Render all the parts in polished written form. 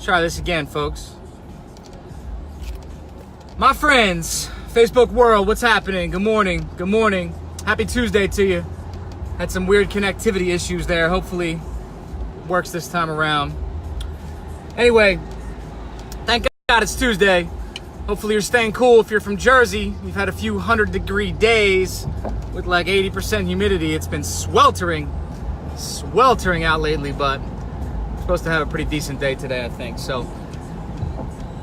Let's try this again, folks. My friends, Facebook world, what's happening? Good morning. Good morning. Happy Tuesday to you. Had some weird connectivity issues there. Hopefully works this time around. Anyway, thank God it's Tuesday. Hopefully you're staying cool. If you're from Jersey, we've had a few 100-degree days with like 80% humidity. It's been sweltering out lately, but we're supposed to have a pretty decent day today, I think. So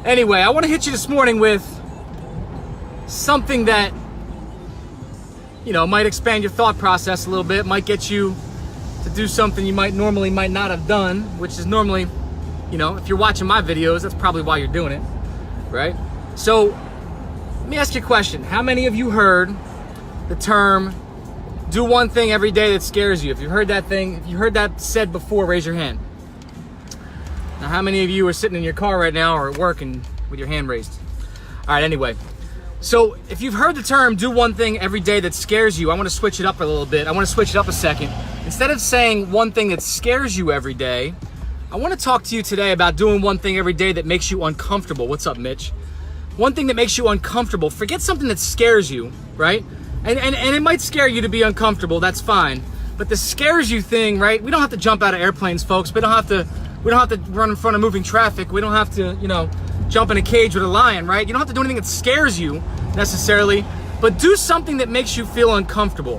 anyway, I want to hit you this morning with something that, you know, might expand your thought process a little bit, might get you to do something you might not have done, which is normally, you know, if you're watching my videos, that's probably why you're doing it, right? So let me ask you a question. How many of you heard the term, do one thing every day that scares you? If you heard that said before, raise your hand. Now, how many of you are sitting in your car right now or at work and with your hand raised? All right, anyway. So if you've heard the term, do one thing every day that scares you, I want to switch it up a little bit. I want to switch it up a second. Instead of saying one thing that scares you every day, I want to talk to you today about doing one thing every day that makes you uncomfortable. What's up, Mitch? One thing that makes you uncomfortable. Forget something that scares you, right? And it might scare you to be uncomfortable. That's fine. But the scares you thing, right? We don't have to jump out of airplanes, folks. We don't have to run in front of moving traffic. We don't have to, you know, jump in a cage with a lion, right? You don't have to do anything that scares you necessarily, but do something that makes you feel uncomfortable.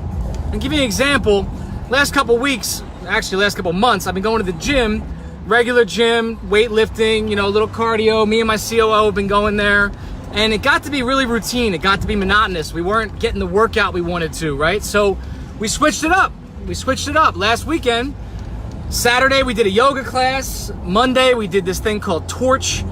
And give you an example. Last couple weeks, actually last couple months, I've been going to the gym, regular gym, weightlifting, you know, a little cardio. Me and my COO have been going there, and it got to be really routine. It got to be monotonous. We weren't getting the workout we wanted to, right? So we switched it up. Last weekend, Saturday, we did a yoga class. Monday, we did this thing called Torch.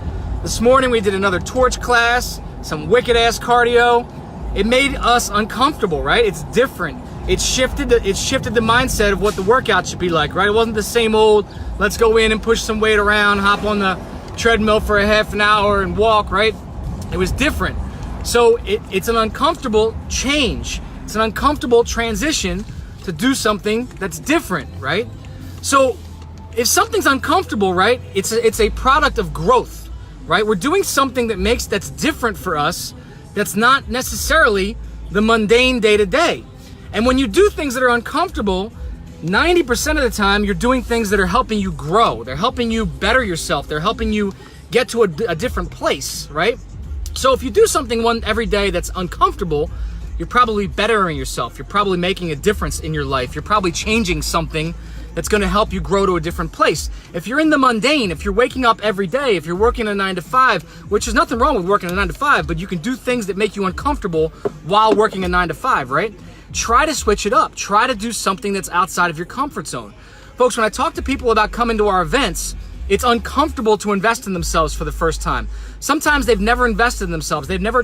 This morning, we did another Torch class, some wicked-ass cardio. It made us uncomfortable, right? It's different. It shifted the mindset of what the workout should be like, right? It wasn't the same old, let's go in and push some weight around, hop on the treadmill for a half an hour and walk, right? It was different. So it's an uncomfortable change. It's an uncomfortable transition to do something that's different, right? So if something's uncomfortable, right, it's a product of growth. Right? We're doing something that's different for us, that's not necessarily the mundane day-to-day. And when you do things that are uncomfortable, 90% of the time you're doing things that are helping you grow. They're helping you better yourself. They're helping you get to a different place, right? So if you do something every day that's uncomfortable, you're probably bettering yourself. You're probably making a difference in your life. You're probably changing something that's going to help you grow to a different place. If you're in the mundane, if you're waking up every day, if you're working a 9 to 5, which is nothing wrong with working a 9 to 5, but you can do things that make you uncomfortable while working a 9 to 5, right? Try to switch it up. Try to do something that's outside of your comfort zone. Folks, when I talk to people about coming to our events, it's uncomfortable to invest in themselves for the first time. Sometimes they've never invested in themselves. They've never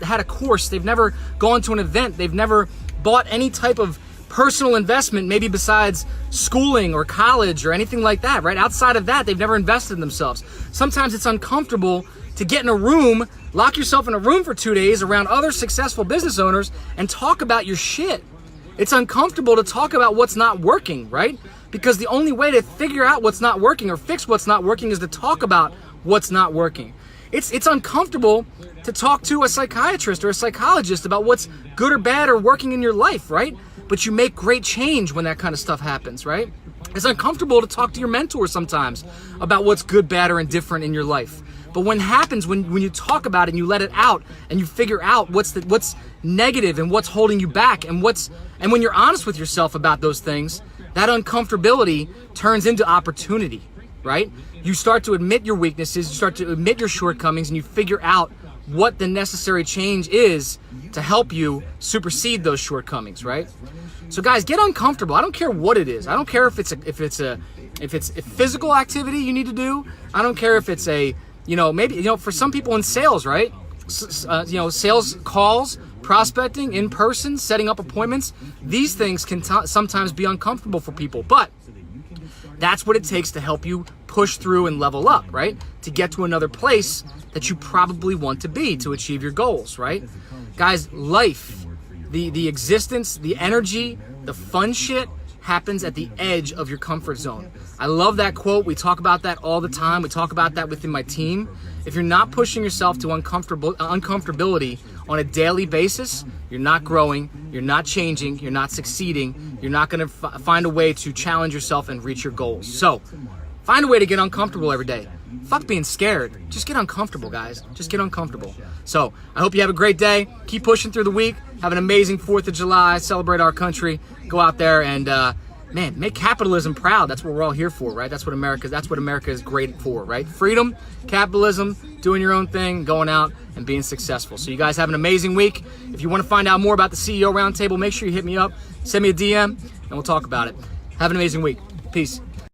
had a course. They've never gone to an event. They've never bought any type of personal investment, maybe besides schooling or college or anything like that, right? Outside of that, they've never invested in themselves. Sometimes it's uncomfortable to get in a room, lock yourself in a room for 2 days around other successful business owners and talk about your shit. It's uncomfortable to talk about what's not working, right? Because the only way to figure out what's not working or fix what's not working is to talk about what's not working. It's uncomfortable to talk to a psychiatrist or a psychologist about what's good or bad or working in your life, right? But you make great change when that kind of stuff happens, right? It's uncomfortable to talk to your mentor sometimes about what's good, bad, or indifferent in your life. But when you talk about it and you let it out and you figure out what's negative and what's holding you back and when you're honest with yourself about those things, that uncomfortability turns into opportunity, right? You start to admit your weaknesses, you start to admit your shortcomings, and you figure out what the necessary change is to help you supersede those shortcomings, right? So guys, get uncomfortable. I don't care what it is. I don't care if it's a physical activity you need to do. I don't care if it's maybe for some people in sales, right? Sales calls, prospecting, in person, setting up appointments. These things can sometimes be uncomfortable for people, but that's what it takes to help you push through and level up, right? To get to another place that you probably want to be to achieve your goals, right? Guys, life, the existence, the energy, the fun shit happens at the edge of your comfort zone. I love that quote. We talk about that all the time. We talk about that within my team. If you're not pushing yourself to uncomfortability on a daily basis, you're not growing, you're not changing, you're not succeeding, you're not going to find a way to challenge yourself and reach your goals. So find a way to get uncomfortable every day. Fuck being scared. Just get uncomfortable, guys. Just get uncomfortable. So I hope you have a great day. Keep pushing through the week. Have an amazing 4th of July. Celebrate our country. Go out there and, man, make capitalism proud. That's what we're all here for, right? That's what America is great for, right? Freedom, capitalism, doing your own thing, going out and being successful. So you guys have an amazing week. If you want to find out more about the CEO Roundtable, make sure you hit me up. Send me a DM and we'll talk about it. Have an amazing week. Peace.